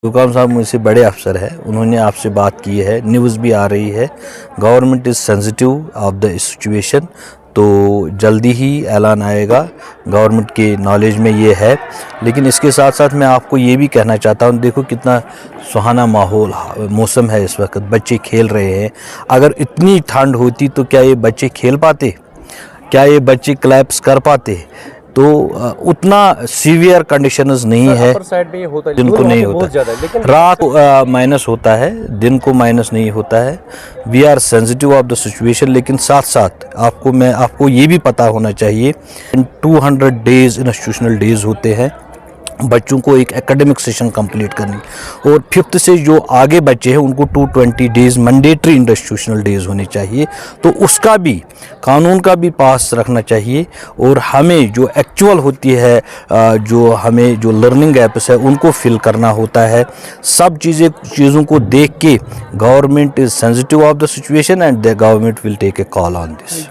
हुकाम साहब मुझसे बड़े अफसर है, उन्होंने आपसे बात की है, न्यूज़ भी आ रही है, government is sensitive of the situation, तो जल्दी ही ऐलान आएगा, गवर्नमेंट के नॉलेज में ये है। लेकिन इसके साथ साथ मैं आपको ये भी कहना चाहता हूँ, देखो कितना सुहाना माहौल मौसम है इस वक्त, बच्चे खेल रहे हैं। अगर इतनी ठंड होती तो क्या ये बच्चे खेल पाते, क्या ये बच्चे क्लैप्स कर पाते? तो उतना सीवियर कंडीशंस नहीं है, दिन को नहीं होता, रात माइनस होता है, दिन को माइनस नहीं होता है। We are sensitive of the situation. लेकिन साथ साथ आपको ये भी पता होना चाहिए, 200 डेज इंस्टीट्यूशनल डेज होते हैं बच्चों को एक एकेडमिक सेशन कंप्लीट करनी, और 5th से जो आगे बच्चे हैं उनको 220 डेज मैंडेटरी इंस्टीट्यूशनल डेज होने चाहिए। तो उसका भी कानून का भी पास रखना चाहिए, और हमें जो एक्चुअल होती है, जो लर्निंग गैप्स है उनको फिल करना होता है। सब चीज़ों को देख के government is sensitive of the situation and the government will take a call on this.